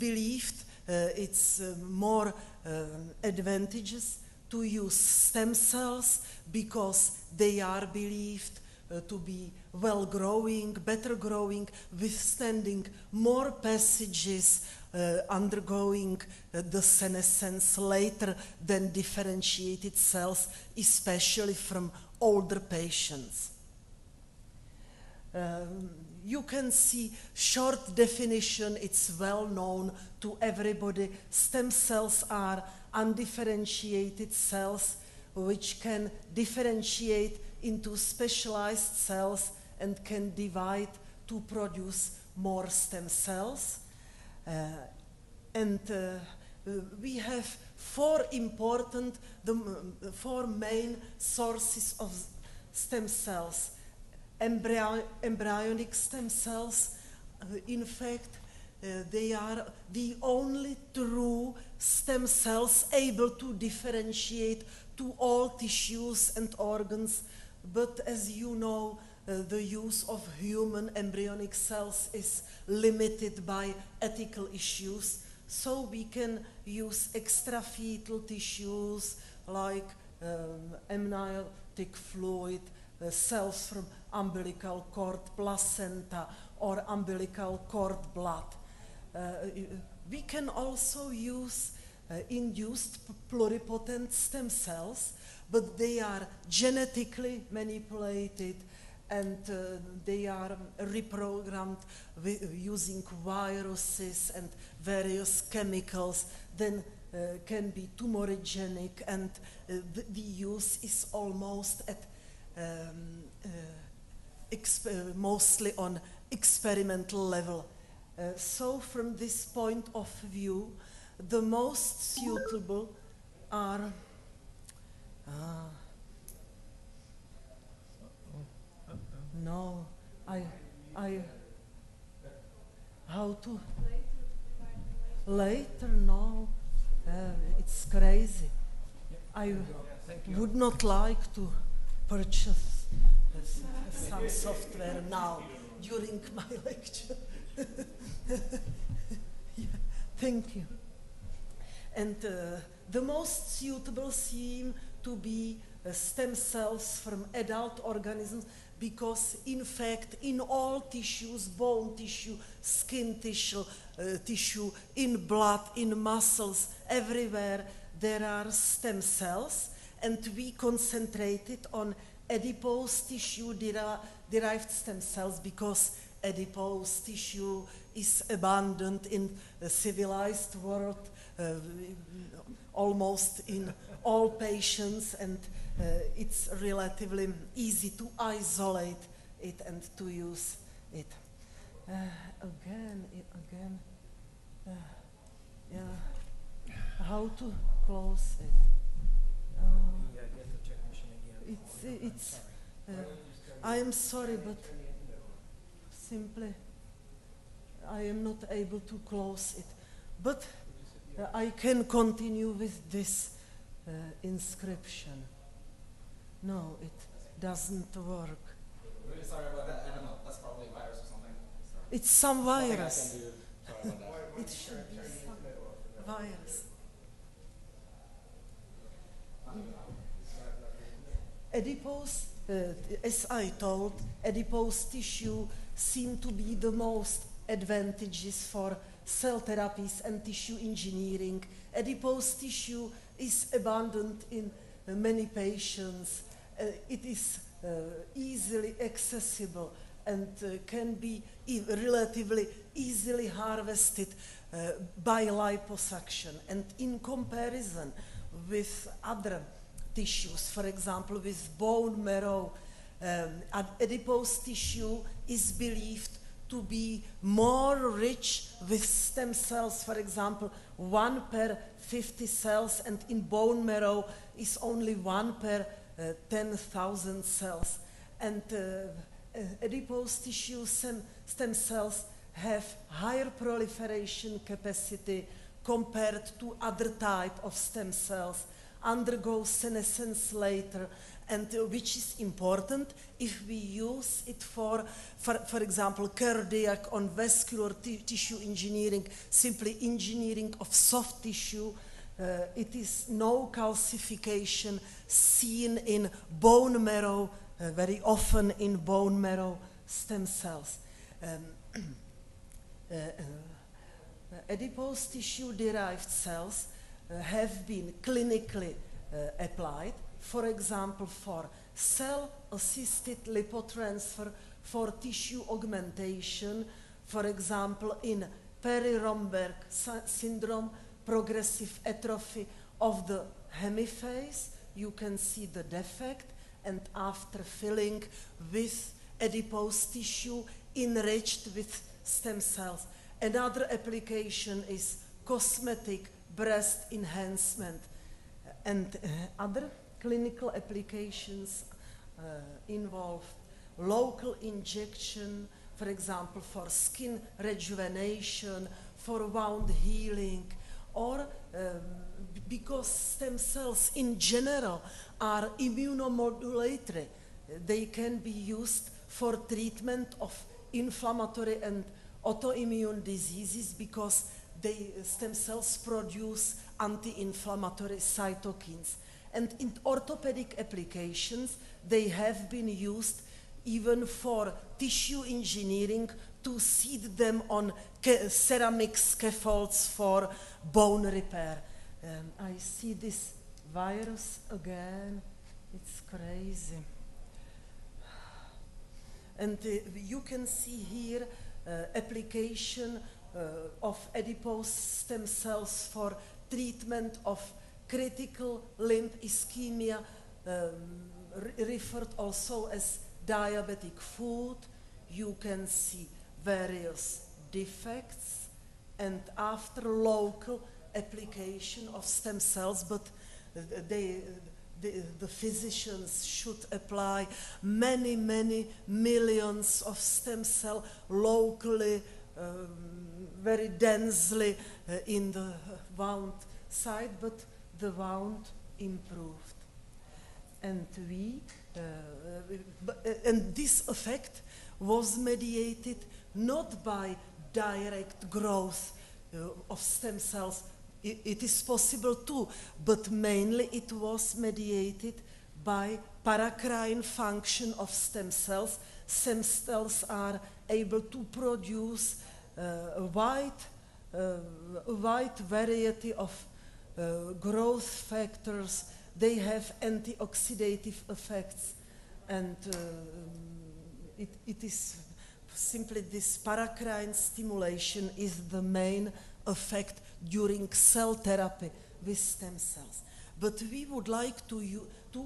believed it's more advantageous to use stem cells because they are believed to be well-growing, better growing, withstanding more passages, undergoing the senescence later than differentiated cells, especially from older patients. You can see short definition, it's well known to everybody. Stem cells are undifferentiated cells which can differentiate into specialized cells and can divide to produce more stem cells. We have four main sources of stem cells. Embryonic stem cells, in fact, they are the only true stem cells able to differentiate to all tissues and organs. But as you know, the use of human embryonic cells is limited by ethical issues. So we can use extrafetal tissues like amniotic fluid, cells from umbilical cord placenta or umbilical cord blood. We can also use induced pluripotent stem cells, but they are genetically manipulated and they are reprogrammed using viruses and various chemicals, then can be tumorigenic, and the use is almost at mostly on experimental level. So from this point of view, the most suitable are no, how to later? No, it's crazy. I would not like to purchase some software now during my lecture. Yeah, thank you. And the most suitable seem to be stem cells from adult organisms, because in fact in all tissues, bone tissue, skin tissue, in blood, in muscles, everywhere there are stem cells, and we concentrated on adipose tissue derived stem cells because adipose tissue is abundant in the civilized world, almost in all patients, and it's relatively easy to isolate it and to use it. How to close it? Get the technician again. I am sorry, but simply I am not able to close it. But I can continue with this inscription. No, it doesn't work. Really sorry about that. I don't know. That's probably a virus or something. It's some virus. Sorry about that. It should be some virus. Adipose, as I told, adipose tissue seem to be the most advantageous for cell therapies and tissue engineering. Adipose tissue is abundant in many patients. It is easily accessible and can be relatively easily harvested by liposuction. And in comparison with other tissues, for example, with bone marrow, adipose tissue is believed to be more rich with stem cells, for example, 1 per 50 cells, and in bone marrow is only 1 per 10,000 cells. And adipose tissue stem cells have higher proliferation capacity compared to other type of stem cells. undergo senescence later, and which is important if we use it for example, cardiac or vascular tissue engineering, simply engineering of soft tissue. It is no calcification seen in bone marrow, very often in bone marrow stem cells. Adipose tissue-derived cells have been clinically applied, for example, for cell-assisted lipotransfer for tissue augmentation, for example, in Perry-Romberg syndrome, progressive atrophy of the hemiphase. You can see the defect, and after filling with adipose tissue enriched with stem cells. Another application is cosmetic breast enhancement, and other clinical applications involve local injection, for example, for skin rejuvenation, for wound healing, or because stem cells in general are immunomodulatory, they can be used for treatment of inflammatory and autoimmune diseases because stem cells produce anti-inflammatory cytokines. And in orthopedic applications, they have been used even for tissue engineering to seed them on ceramic scaffolds for bone repair. I see this virus again. It's crazy. And you can see here application of adipose stem cells for treatment of critical limb ischemia, referred also as diabetic foot. You can see various defects, and after local application of stem cells, but the physicians should apply many millions of stem cell locally, very densely in the wound site, but the wound improved. And and this effect was mediated not by direct growth of stem cells. It is possible too, but mainly it was mediated by paracrine function of stem cells. Stem cells are able to produce a wide variety of growth factors. They have antioxidative effects, and it is simply this paracrine stimulation is the main effect during cell therapy with stem cells. But we would like to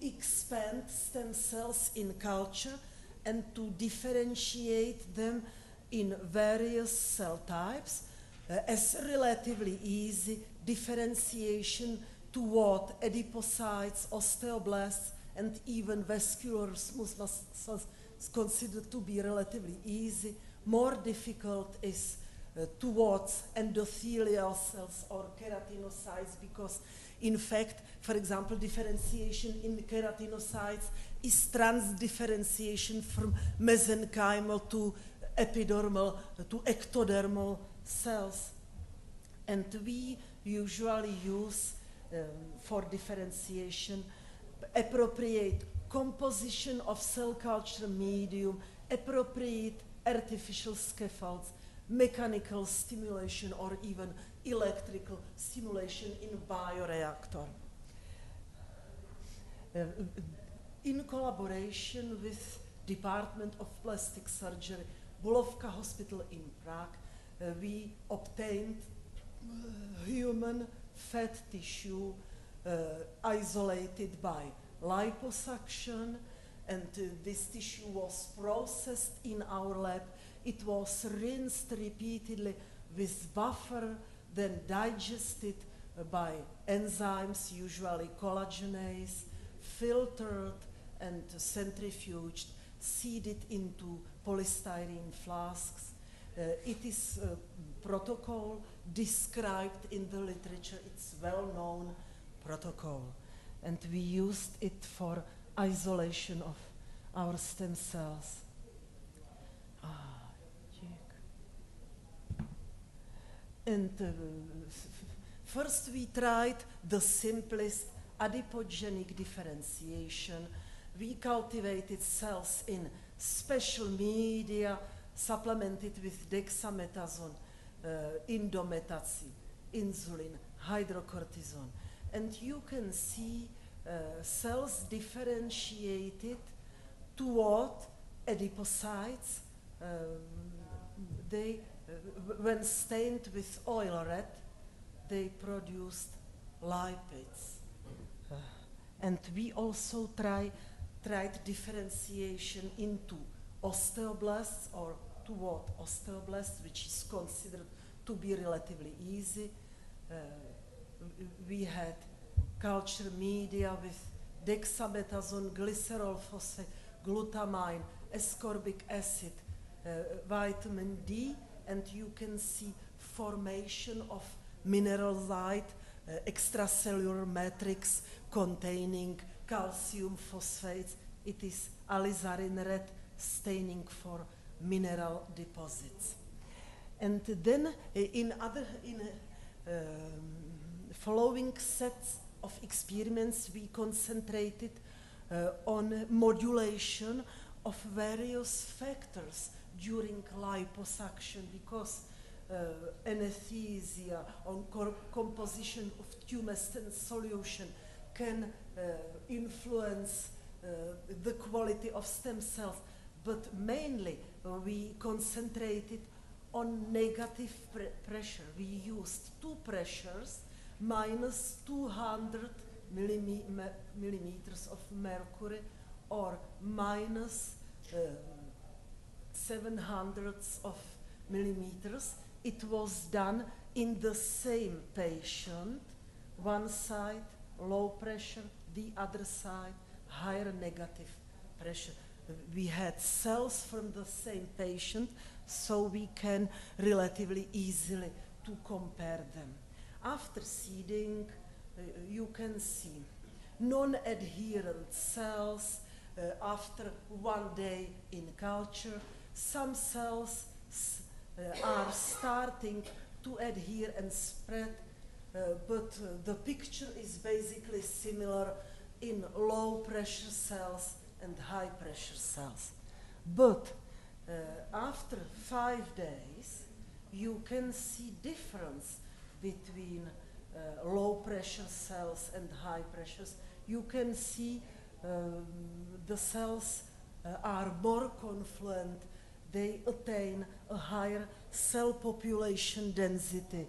expand stem cells in culture and to differentiate them in various cell types as relatively easy differentiation toward adipocytes, osteoblasts, and even vascular smooth muscles is considered to be relatively easy. More difficult is towards endothelial cells or keratinocytes, because in fact, for example, differentiation in keratinocytes is transdifferentiation from mesenchymal to epidermal to ectodermal cells. And we usually use for differentiation appropriate composition of cell culture medium, appropriate artificial scaffolds, mechanical stimulation, or even electrical stimulation in bioreactor. In collaboration with Department of Plastic Surgery, Bulovka Hospital in Prague, we obtained human fat tissue isolated by liposuction, and this tissue was processed in our lab. It was rinsed repeatedly with buffer, then digested by enzymes, usually collagenase, filtered and centrifuged, seeded into polystyrene flasks. It is a protocol described in the literature. It's well-known protocol. and we used it for isolation of our stem cells. And first we tried the simplest adipogenic differentiation. We cultivated cells in special media supplemented with dexamethasone, indomethacin, insulin, hydrocortisone. And you can see cells differentiated toward adipocytes. When stained with oil red, they produced lipids. And we also tried differentiation into osteoblasts or toward osteoblasts, which is considered to be relatively easy. We had culture media with dexamethasone, glycerol phosphate, glutamine, ascorbic acid, vitamin D, and you can see formation of mineralized extracellular matrix containing calcium phosphates. It is alizarin red staining for mineral deposits. And then in following sets of experiments, we concentrated on modulation of various factors during liposuction, because anesthesia or composition of tumescent solution can influence the quality of stem cells, but mainly we concentrated on negative pressure. We used two pressures, minus 200 millimeters of mercury or minus 700 of millimeters. It was done in the same patient, one side low pressure, the other side higher negative pressure. We had cells from the same patient, so we can relatively easily to compare them. After seeding, you can see non-adherent cells after 1 day in culture. Some cells are starting to adhere and spread, but the picture is basically similar in low pressure cells and high pressure cells. But after 5 days, you can see difference between low pressure cells and high pressures. You can see the cells are more confluent. They attain a higher cell population density.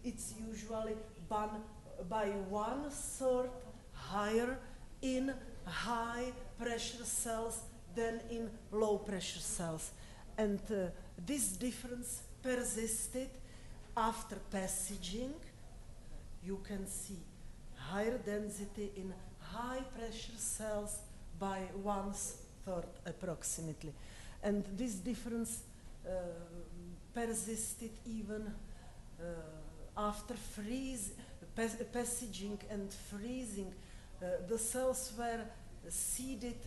It's usually by 1/3 higher in high pressure cells than in low pressure cells. And this difference persisted after passaging. You can see higher density in high pressure cells by 1/3 approximately. And this difference persisted even after passaging and freezing. The cells were seeded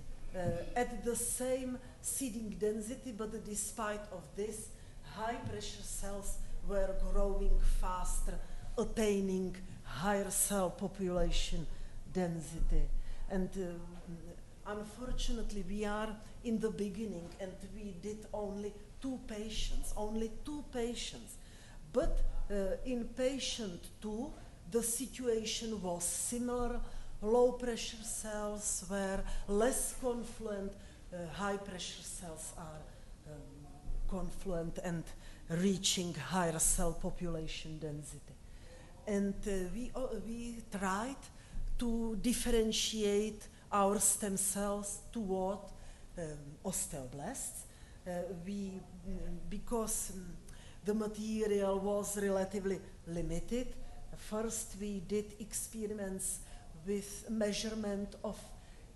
at the same seeding density, but despite of this, high pressure cells were growing faster, attaining higher cell population density. And unfortunately, we are in the beginning, and we did only two patients. But in patient 2, the situation was similar. Low pressure cells were less confluent, high pressure cells are confluent and reaching higher cell population density. And we tried to differentiate our stem cells toward osteoblasts. Because the material was relatively limited, first we did experiments with measurement of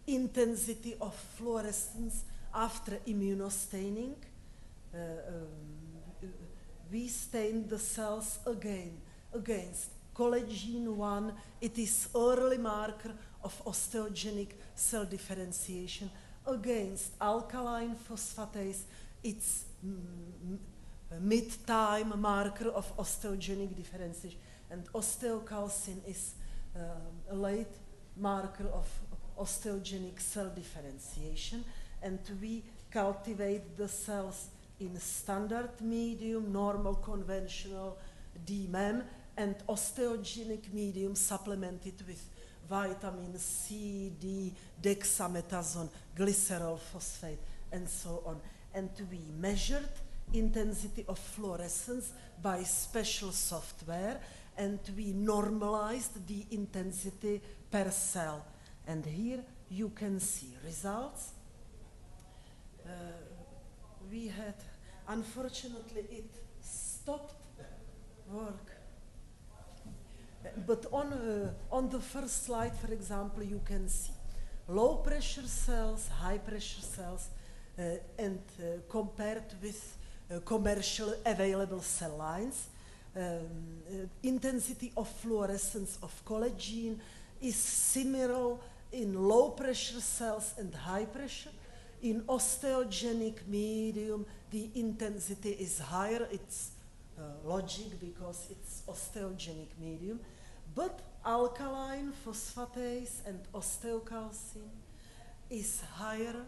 intensity of fluorescence after immunostaining. We stained the cells against collagen 1, it is early marker of osteogenic cell differentiation. Against alkaline phosphatase, it's mid-time marker of osteogenic differentiation. And osteocalcin is a late marker of osteogenic cell differentiation. And we cultivate the cells in standard medium, normal, conventional DMEM, and osteogenic medium supplemented with vitamin C, D, dexamethasone, glycerol phosphate, and so on. And we measured intensity of fluorescence by special software, and we normalized the intensity per cell. And here you can see results. We had, unfortunately, it stopped work. But on the first slide, for example, you can see low pressure cells, high pressure cells, and compared with commercially available cell lines. Intensity of fluorescence of collagen is similar in low pressure cells and high pressure. In osteogenic medium, the intensity is higher. It's logic because it's osteogenic medium. But alkaline phosphatase and osteocalcin is higher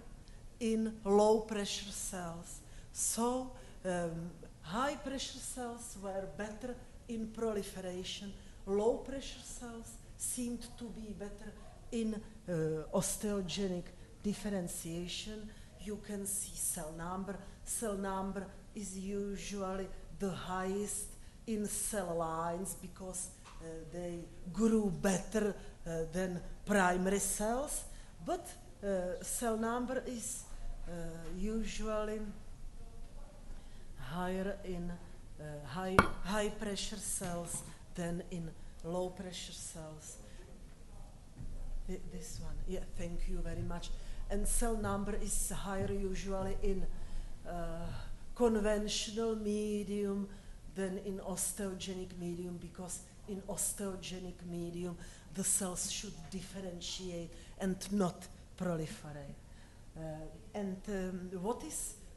in low pressure cells. So high pressure cells were better in proliferation. Low pressure cells seemed to be better in osteogenic differentiation. You can see cell number. Cell number is usually the highest in cell lines because they grew better than primary cells, but cell number is usually higher in high pressure cells than in low pressure cells. This one, yeah, thank you very much. And cell number is higher usually in conventional medium than in osteogenic medium, because in osteogenic medium the cells should differentiate and not proliferate.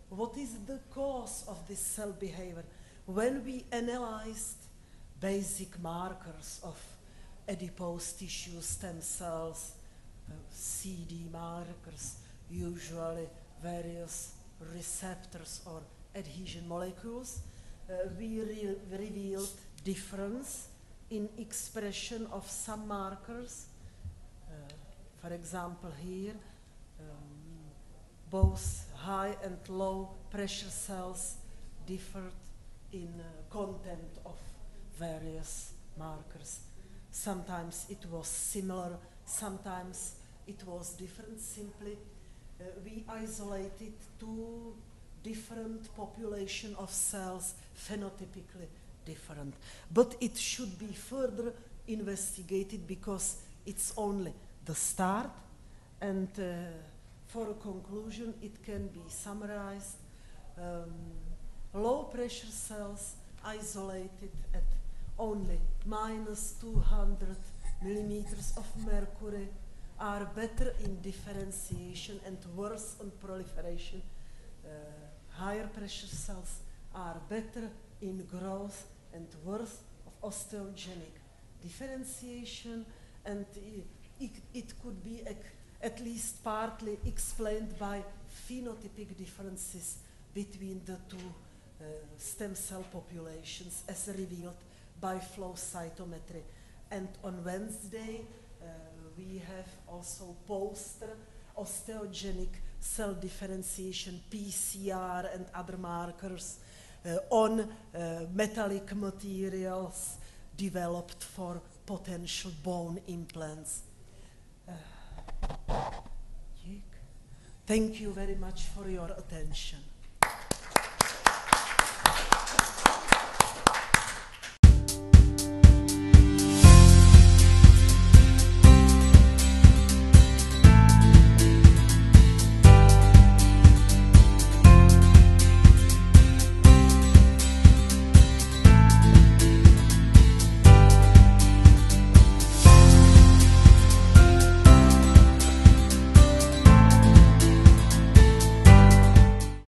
What is the cause of this cell behavior? When we analyzed basic markers of adipose tissue, stem cells, CD markers, usually various receptors or adhesion molecules, we revealed difference in expression of some markers. For example, here, both high and low pressure cells differed in content of various markers. Sometimes it was similar, sometimes it was different. Simply, we isolated two different population of cells, phenotypically different. But it should be further investigated because it's only the start, and for a conclusion it can be summarized. Low pressure cells isolated at only -200 millimeters of mercury are better in differentiation and worse on proliferation. Higher pressure cells are better in growth and worse of osteogenic differentiation, and it could be at least partly explained by phenotypic differences between the two stem cell populations as revealed by flow cytometry. And on Wednesday we have also poster osteogenic cell differentiation, PCR and other markers on metallic materials developed for potential bone implants. Thank you very much for your attention.